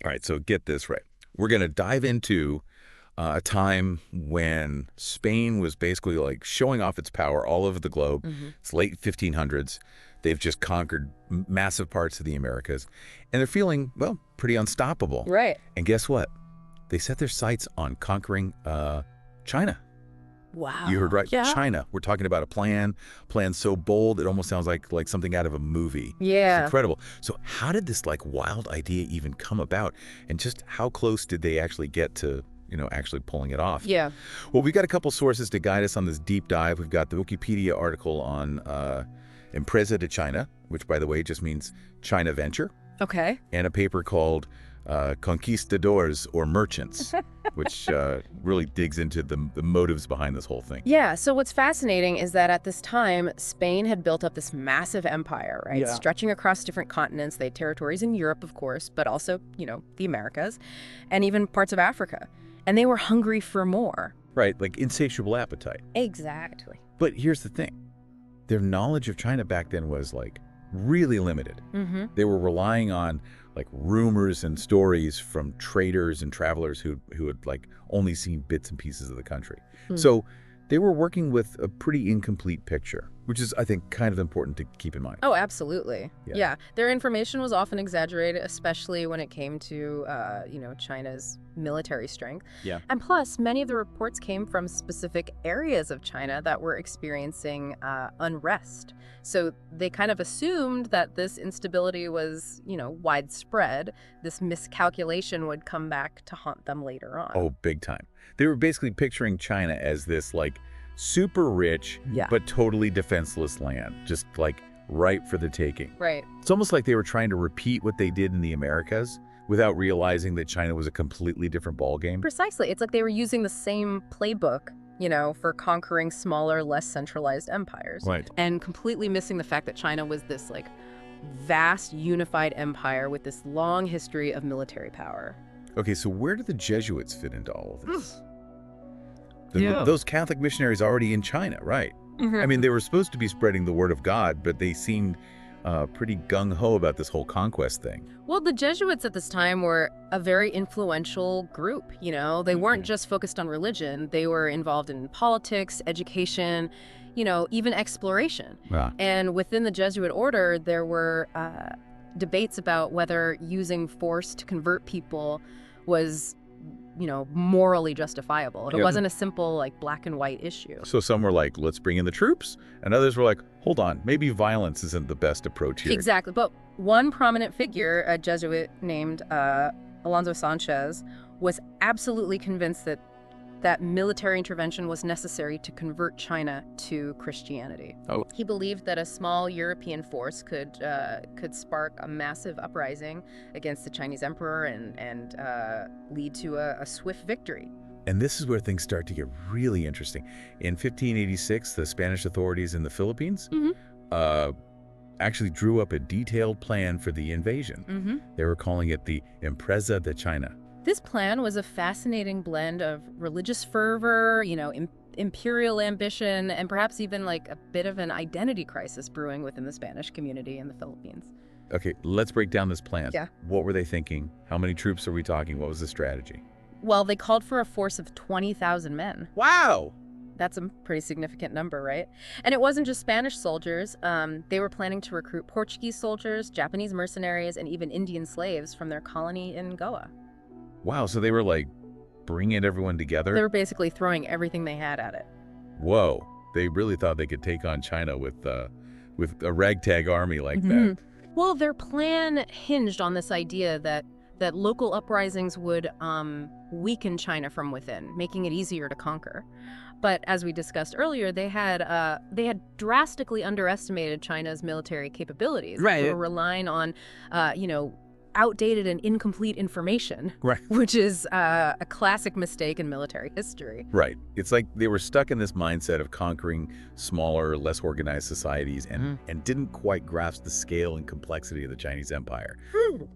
All right, so get this right. We're going to dive into a time when Spain was basically like showing off its power all over the globe. It's late 1500s. They've just conquered massive parts of the Americas, and they're feeling, well, pretty unstoppable. Right. And guess what? They set their sights on conquering China. Wow. You heard right. Yeah. China. We're talking about a plan so bold it almost sounds like something out of a movie. Yeah. It's incredible. So how did this like wild idea even come about, and just how close did they actually get to, actually pulling it off? Yeah. Well, we've got a couple sources to guide us on this deep dive. We've got the Wikipedia article on Empresa de China, which by the way just means China venture, Okay. and a paper called Conquistadors or Merchants, which really digs into the motives behind this whole thing. Yeah, so what's fascinating is that at this time, Spain had built up this massive empire, right? Yeah. Stretching across different continents. They had territories in Europe, of course, but also, the Americas, and even parts of Africa. And they were hungry for more. Right, like insatiable appetite. Exactly. But here's the thing. Their knowledge of China back then was like really limited. Mm-hmm. They were relying on like rumors and stories from traders and travelers who had like only seen bits and pieces of the country. So they were working with a pretty incomplete picture, which is, I think, kind of important to keep in mind. Oh, absolutely. Yeah. Yeah. Their information was often exaggerated, especially when it came to, China's military strength. Yeah. And plus, many of the reports came from specific areas of China that were experiencing unrest. So they kind of assumed that this instability was, widespread. This miscalculation would come back to haunt them later on. Oh, big time. They were basically picturing China as this like super rich, Yeah. but totally defenseless land, just like ripe for the taking. Right. It's almost like they were trying to repeat what they did in the Americas without realizing that China was a completely different ballgame. Precisely. It's like they were using the same playbook, for conquering smaller, less centralized empires. Right. And completely missing the fact that China was this like vast unified empire with this long history of military power. Okay, so where do the Jesuits fit into all of this? Yeah. Those Catholic missionaries already in China, right? I mean, they were supposed to be spreading the word of God, but they seemed pretty gung-ho about this whole conquest thing. Well, the Jesuits at this time were a very influential group, They weren't just focused on religion. They were involved in politics, education, even exploration. Ah. And within the Jesuit order, there were debates about whether using force to convert people was, morally justifiable. It Yeah. wasn't a simple, like, black and white issue. So some were like, let's bring in the troops, and others were like, hold on, maybe violence isn't the best approach here. Exactly. But one prominent figure, a Jesuit named Alonso Sanchez, was absolutely convinced that military intervention was necessary to convert China to Christianity. Oh. He believed that a small European force could spark a massive uprising against the Chinese emperor and lead to a swift victory. And this is where things start to get really interesting. In 1586, the Spanish authorities in the Philippines actually drew up a detailed plan for the invasion. They were calling it the Empresa de China. This plan was a fascinating blend of religious fervor, imperial ambition, and perhaps even like a bit of an identity crisis brewing within the Spanish community in the Philippines. Okay, let's break down this plan. Yeah. What were they thinking? How many troops are we talking? What was the strategy? Well, they called for a force of 20,000 men. Wow! That's a pretty significant number, right? And it wasn't just Spanish soldiers. They were planning to recruit Portuguese soldiers, Japanese mercenaries, and even Indian slaves from their colony in Goa. Wow, so they were like bringing everyone together? They were basically throwing everything they had at it. Whoa, they really thought they could take on China with a ragtag army like that. Well, their plan hinged on this idea that local uprisings would weaken China from within, making it easier to conquer. But as we discussed earlier, they had drastically underestimated China's military capabilities. Right. They were relying on, outdated and incomplete information, Right. which is a classic mistake in military history. Right. It's like they were stuck in this mindset of conquering smaller, less organized societies and didn't quite grasp the scale and complexity of the Chinese empire.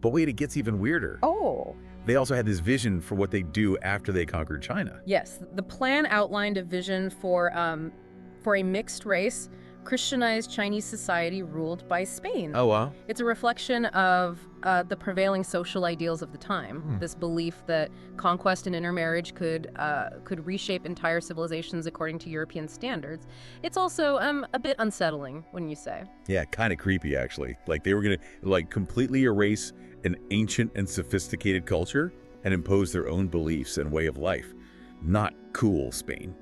But wait, it gets even weirder. Oh. They also had this vision for what they'd do after they conquered China. Yes, the plan outlined a vision for a mixed race Christianized Chinese society ruled by Spain. Oh, wow. It's a reflection of the prevailing social ideals of the time. This belief that conquest and intermarriage could reshape entire civilizations according to European standards. It's also a bit unsettling, wouldn't you say? Yeah, kind of creepy, actually. Like they were going to like completely erase an ancient and sophisticated culture and impose their own beliefs and way of life. Not cool, Spain.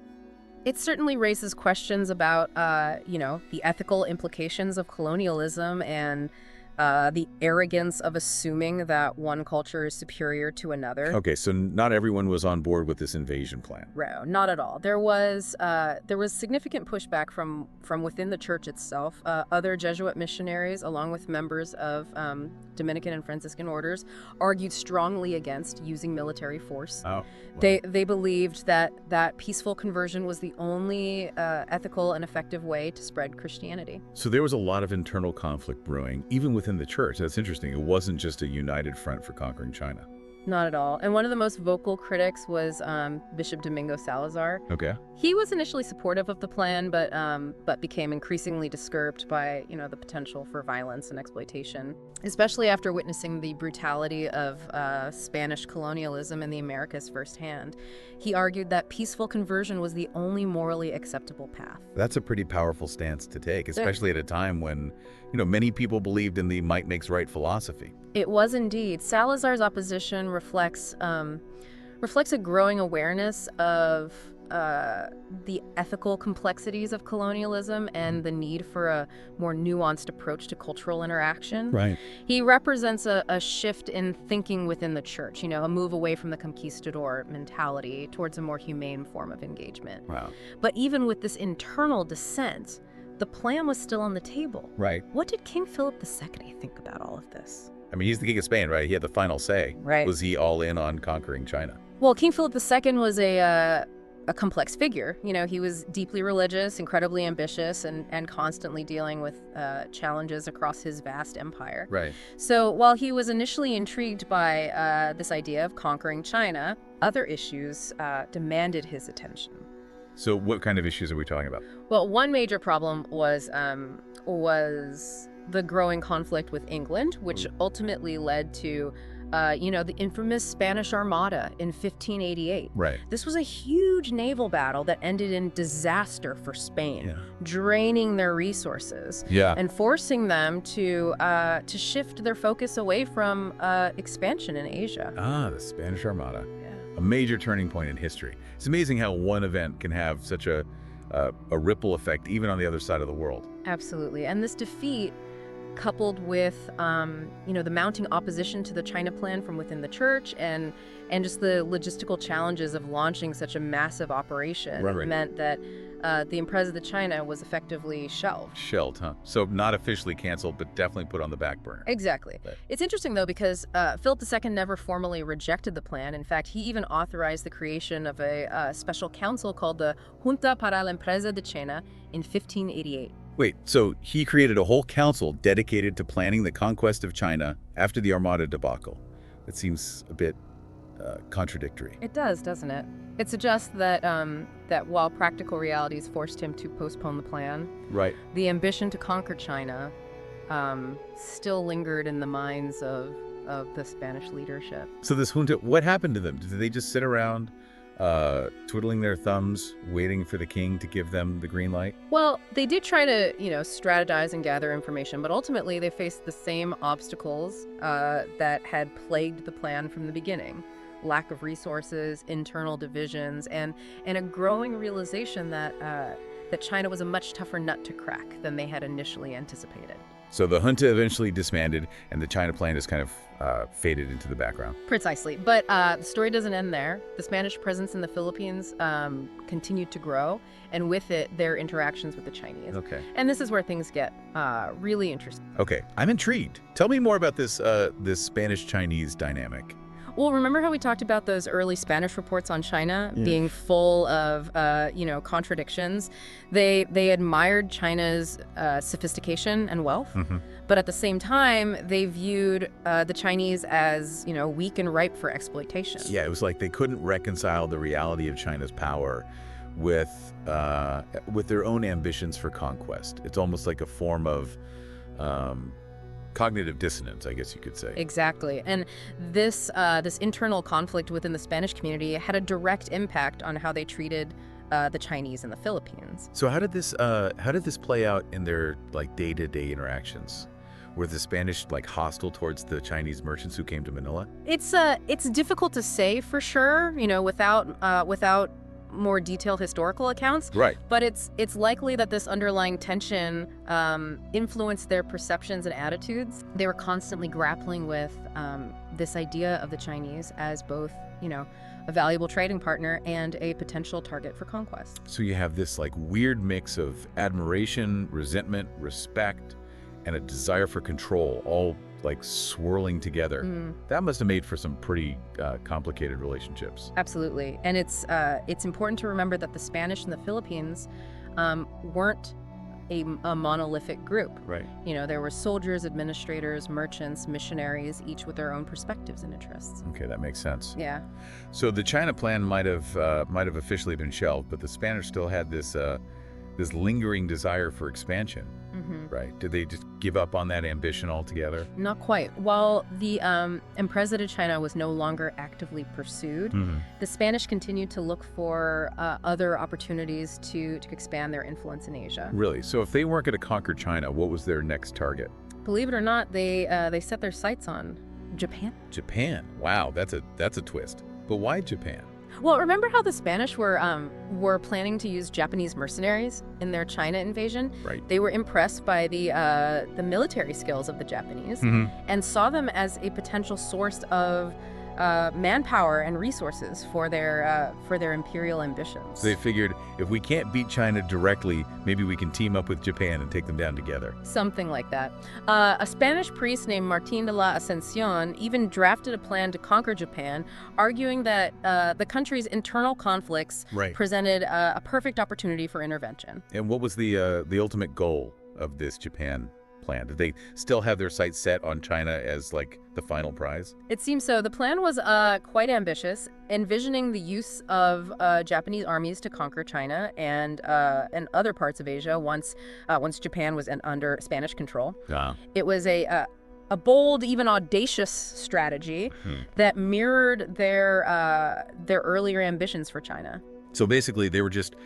It certainly raises questions about, the ethical implications of colonialism and the arrogance of assuming that one culture is superior to another. Okay, so not everyone was on board with this invasion plan. No, not at all. There was significant pushback from within the church itself. Other Jesuit missionaries, along with members of Dominican and Franciscan orders, argued strongly against using military force. Oh, They believed that peaceful conversion was the only ethical and effective way to spread Christianity. so there was a lot of internal conflict brewing, even within the church. That's interesting. It wasn't just a united front for conquering China. Not at all. And one of the most vocal critics was Bishop Domingo Salazar. Okay. He was initially supportive of the plan, but became increasingly disturbed by the potential for violence and exploitation, especially after witnessing the brutality of Spanish colonialism in the Americas firsthand. He argued that peaceful conversion was the only morally acceptable path. That's a pretty powerful stance to take, especially at a time when, many people believed in the might makes right philosophy. It was indeed. Salazar's opposition reflects a growing awareness of the ethical complexities of colonialism and the need for a more nuanced approach to cultural interaction. Right. He represents a shift in thinking within the church, a move away from the conquistador mentality towards a more humane form of engagement. Wow. But even with this internal dissent, the plan was still on the table. Right. What did King Philip II think about all of this? I mean, he's the king of Spain, right? He had the final say. Right. Was he all in on conquering China? Well, King Philip II was a complex figure. He was deeply religious, incredibly ambitious, and constantly dealing with challenges across his vast empire. Right. So while he was initially intrigued by this idea of conquering China, other issues demanded his attention. So what kind of issues are we talking about? Well, one major problem was the growing conflict with England, which ultimately led to the infamous Spanish Armada in 1588. Right. This was a huge naval battle that ended in disaster for Spain, draining their resources and forcing them to shift their focus away from expansion in Asia. Ah, the Spanish Armada. A major turning point in history. It's amazing how one event can have such a ripple effect even on the other side of the world. Absolutely. And this defeat, coupled with the mounting opposition to the China plan from within the church and just the logistical challenges of launching such a massive operation, meant that the Empresa de China was effectively shelved. Shelved, huh? So not officially canceled, but definitely put on the back burner. Exactly. But It's interesting, though, because Philip II never formally rejected the plan. In fact, he even authorized the creation of a special council called the Junta para la Empresa de China in 1588. Wait, so he created a whole council dedicated to planning the conquest of China after the Armada debacle. That seems a bit contradictory. It does, doesn't it? It suggests that while practical realities forced him to postpone the plan, Right. the ambition to conquer China still lingered in the minds of the Spanish leadership. So this junta, what happened to them? Did they just sit around twiddling their thumbs, waiting for the king to give them the green light? Well, they did try to, strategize and gather information, but ultimately they faced the same obstacles that had plagued the plan from the beginning. Lack of resources, internal divisions, and a growing realization that China was a much tougher nut to crack than they had initially anticipated. So the junta eventually disbanded, and the China plan just kind of faded into the background. Precisely. But the story doesn't end there. The Spanish presence in the Philippines continued to grow, and with it, their interactions with the Chinese. Okay. And this is where things get really interesting. Okay, I'm intrigued. Tell me more about this Spanish-Chinese dynamic. Well, remember how we talked about those early Spanish reports on China being full of, contradictions? They admired China's sophistication and wealth, but at the same time, they viewed the Chinese as, weak and ripe for exploitation. Yeah, it was like they couldn't reconcile the reality of China's power with their own ambitions for conquest. It's almost like a form of cognitive dissonance, I guess you could say. Exactly. And this internal conflict within the Spanish community had a direct impact on how they treated the Chinese in the Philippines. So how did this play out in their like day-to-day interactions? Were the Spanish like hostile towards the Chinese merchants who came to Manila? It's difficult to say for sure, without more detailed historical accounts. Right. But it's likely that this underlying tension influenced their perceptions and attitudes. They were constantly grappling with this idea of the Chinese as both, a valuable trading partner and a potential target for conquest. So you have this like weird mix of admiration, resentment, respect, and a desire for control, all like swirling together. That must have made for some pretty complicated relationships. Absolutely. And it's important to remember that the Spanish in the Philippines weren't a monolithic group. Right. There were soldiers, administrators, merchants, missionaries, each with their own perspectives and interests. Okay, that makes sense. Yeah. So the China plan might have officially been shelved, but the Spanish still had this lingering desire for expansion. Right? Did they just give up on that ambition altogether? Not quite. While the Empresa de China was no longer actively pursued, the Spanish continued to look for other opportunities to expand their influence in Asia. Really? So if they weren't going to conquer China, what was their next target? Believe it or not, they set their sights on Japan. Japan. Wow, that's a twist. But why Japan? Well, remember how the Spanish were planning to use Japanese mercenaries in their China invasion? Right. They were impressed by the military skills of the Japanese and saw them as a potential source of manpower and resources for their imperial ambitions. So they figured if we can't beat China directly, maybe we can team up with Japan and take them down together. Something like that. A Spanish priest named Martín de la Ascensión even drafted a plan to conquer Japan, arguing that the country's internal conflicts presented a perfect opportunity for intervention. And what was the ultimate goal of this Japan plan? Did they still have their sights set on China as like the final prize? It seems so. The plan was quite ambitious, envisioning the use of Japanese armies to conquer China and other parts of Asia once Japan was under Spanish control. It was a bold, even audacious strategy that mirrored their earlier ambitions for China. So basically, they were just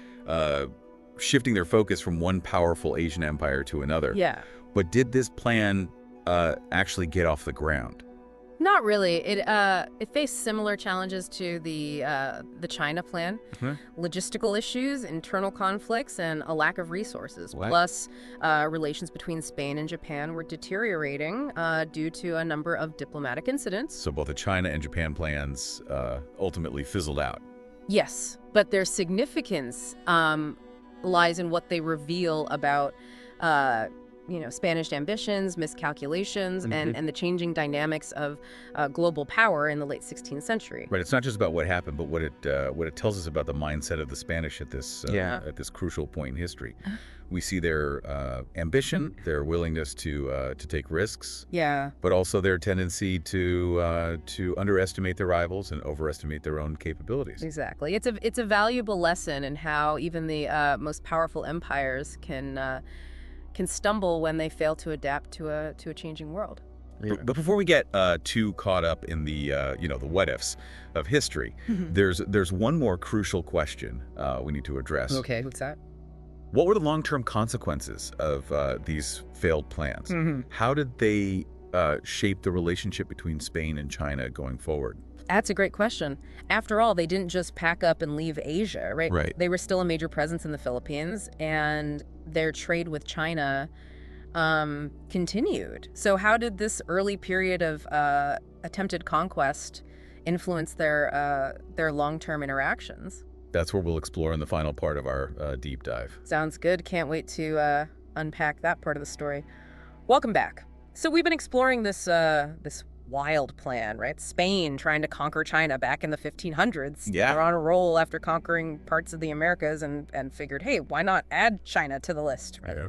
shifting their focus from one powerful Asian empire to another. Yeah. But did this plan actually get off the ground? Not really. It faced similar challenges to the China plan, logistical issues, internal conflicts, and a lack of resources. What? Plus, relations between Spain and Japan were deteriorating due to a number of diplomatic incidents. So both the China and Japan plans ultimately fizzled out. Yes, but their significance lies in what they reveal about Spanish ambitions, miscalculations, and the changing dynamics of global power in the late 16th century. Right. It's not just about what happened, but what it tells us about the mindset of the Spanish at this crucial point in history. We see their ambition, their willingness to take risks, but also their tendency to underestimate their rivals and overestimate their own capabilities. Exactly. It's a valuable lesson in how even the most powerful empires can stumble when they fail to adapt to a changing world. But before we get too caught up in the the what ifs of history, there's one more crucial question we need to address. Okay, what's that? What were the long-term consequences of these failed plans? How did they shape the relationship between Spain and China going forward? That's a great question. After all, they didn't just pack up and leave Asia, right? Right. They were still a major presence in the Philippines, and their trade with China continued. So how did this early period of attempted conquest influence their long-term interactions? That's where we'll explore in the final part of our deep dive. Sounds good. Can't wait to unpack that part of the story. Welcome back. So we've been exploring this wild plan, right? Spain trying to conquer China back in the 1500s. Yeah. They're on a roll after conquering parts of the Americas and figured, hey, why not add China to the list? Right? Yeah.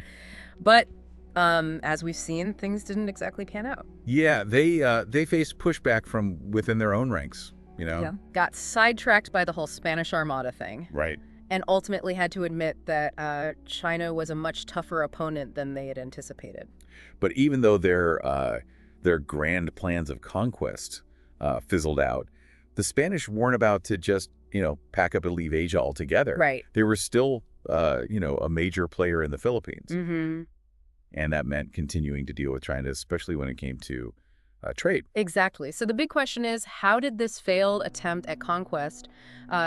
But as we've seen, things didn't exactly pan out. Yeah, they faced pushback from within their own ranks, Got sidetracked by the whole Spanish Armada thing. Right. and ultimately had to admit that China was a much tougher opponent than they had anticipated. But even though their grand plans of conquest fizzled out, the Spanish weren't about to just, pack up and leave Asia altogether. Right. They were still, a major player in the Philippines. Mm-hmm. And that meant continuing to deal with China, especially when it came to trade. Exactly. So the big question is, how did this failed attempt at conquest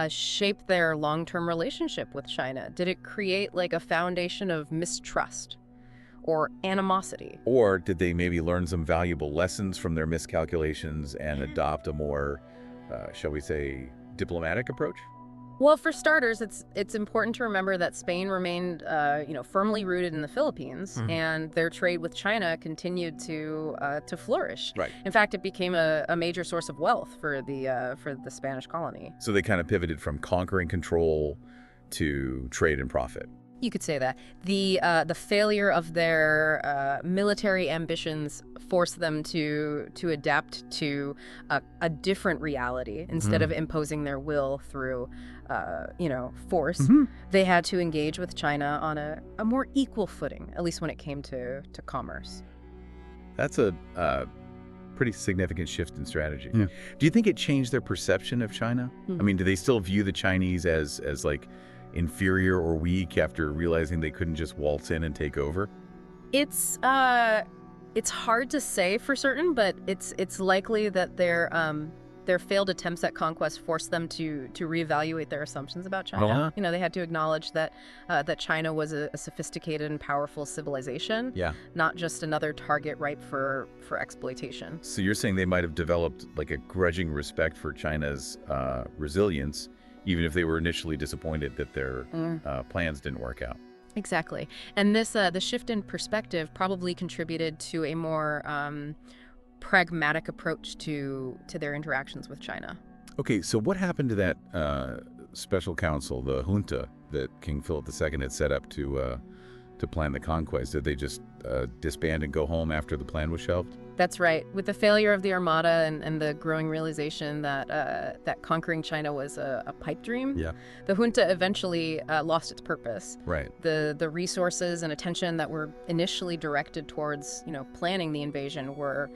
shape their long-term relationship with China? Did it create like a foundation of mistrust or animosity? Or did they maybe learn some valuable lessons from their miscalculations and adopt a more, shall we say, diplomatic approach? Well, for starters, it's important to remember that Spain remained, firmly rooted in the Philippines, and their trade with China continued to flourish. Right. In fact, it became a major source of wealth for the Spanish colony. So they kind of pivoted from conquering control to trade and profit. You could say that. The failure of their military ambitions forced them to adapt to a different reality. Instead of imposing their will through, force, they had to engage with China on a more equal footing, at least when it came to commerce. That's a pretty significant shift in strategy. Yeah. Do you think it changed their perception of China? I mean, do they still view the Chinese as like inferior or weak after realizing they couldn't just waltz in and take over? It's hard to say for certain, but it's likely that their failed attempts at conquest forced them to reevaluate their assumptions about China. They had to acknowledge that China was a sophisticated and powerful civilization, not just another target ripe for exploitation. So you're saying they might have developed like a grudging respect for China's resilience, even if they were initially disappointed that their plans didn't work out. Exactly. And this the shift in perspective probably contributed to a more pragmatic approach to their interactions with China. Okay, so what happened to that special council, the junta, that King Philip II had set up to plan the conquest? Did they just disband and go home after the plan was shelved? That's right. With the failure of the Armada and the growing realization that conquering China was a pipe dream, the junta eventually lost its purpose. Right. The resources and attention that were initially directed towards planning the invasion were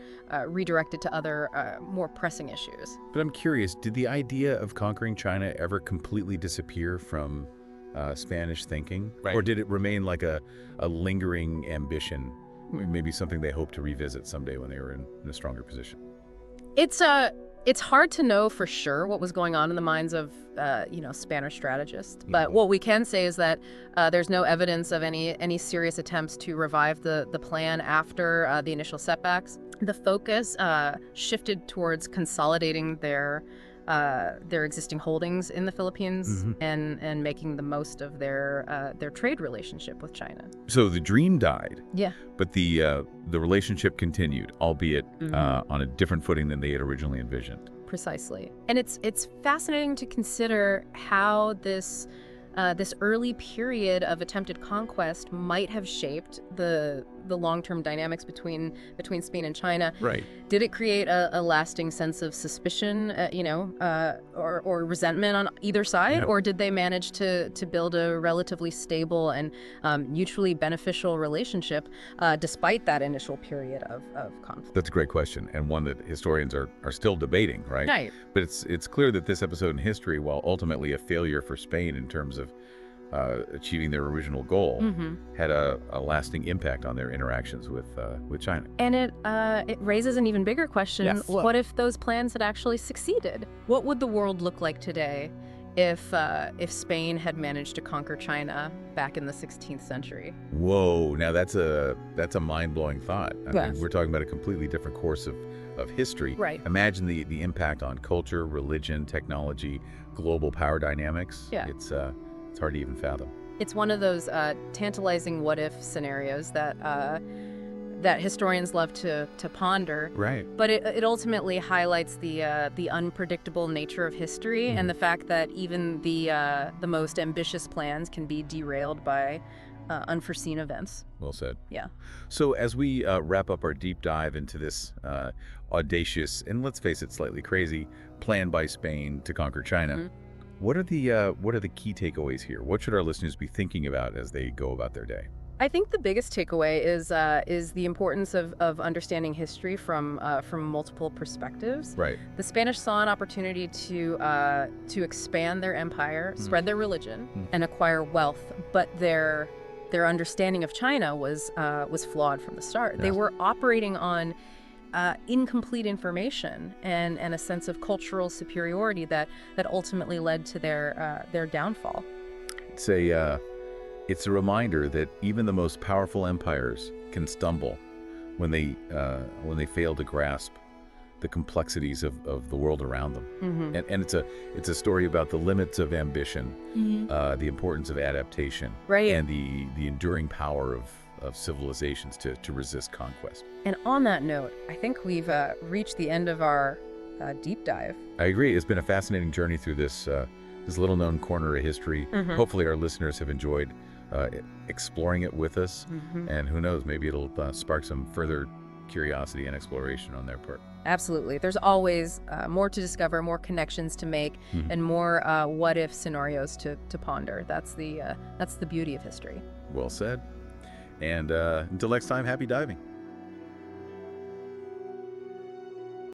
redirected to other more pressing issues. But I'm curious, did the idea of conquering China ever completely disappear from Spanish thinking? Right. Or did it remain like a lingering ambition? Maybe something they hope to revisit someday when they were in a stronger position. It's hard to know for sure what was going on in the minds of Spanish strategists. But what we can say is that there's no evidence of any serious attempts to revive the plan after the initial setbacks. The focus shifted towards consolidating their existing holdings in the Philippines and making the most of their trade relationship with China. So the dream died. Yeah. But the relationship continued, albeit on a different footing than they had originally envisioned. Precisely. And it's fascinating to consider how this early period of attempted conquest might have shaped the long-term dynamics between Spain and China. Right. Did it create a lasting sense of suspicion, or resentment on either side, or did they manage to build a relatively stable and mutually beneficial relationship despite that initial period of conflict? That's a great question, and one that historians are still debating, right? Right. But it's clear that this episode in history, while ultimately a failure for Spain in terms of achieving their original goal, had a lasting impact on their interactions with China. And it raises an even bigger question. Yes. What if those plans had actually succeeded? What would the world look like today if Spain had managed to conquer China back in the 16th century? Whoa, now that's a mind-blowing thought. I Yes. mean, we're talking about a completely different course of history. Right. Imagine the impact on culture, religion, technology, global power dynamics. Yeah. It's hard to even fathom. It's one of those tantalizing what-if scenarios that historians love to ponder. Right. But it ultimately highlights the unpredictable nature of history and the fact that even the most ambitious plans can be derailed by unforeseen events. Well said. Yeah. So as we wrap up our deep dive into this audacious and, let's face it, slightly crazy plan by Spain to conquer China, What are the key takeaways here? What should our listeners be thinking about as they go about their day? I think the biggest takeaway is the importance of understanding history from multiple perspectives. Right. The Spanish saw an opportunity to expand their empire, spread their religion, and acquire wealth, but their understanding of China was flawed from the start. Yeah. They were operating on incomplete information and a sense of cultural superiority that ultimately led to their downfall. It's a reminder that even the most powerful empires can stumble when they fail to grasp the complexities of the world around them. And it's a story about the limits of ambition, the importance of adaptation, Right. and the enduring power of civilizations to resist conquest. And on that note, I think we've reached the end of our deep dive. I agree. It's been a fascinating journey through this little-known corner of history. Hopefully our listeners have enjoyed exploring it with us, and who knows, maybe it'll spark some further curiosity and exploration on their part. Absolutely. There's always more to discover, more connections to make, and more what-if scenarios to ponder. That's the beauty of history. Well said. And until next time, happy diving.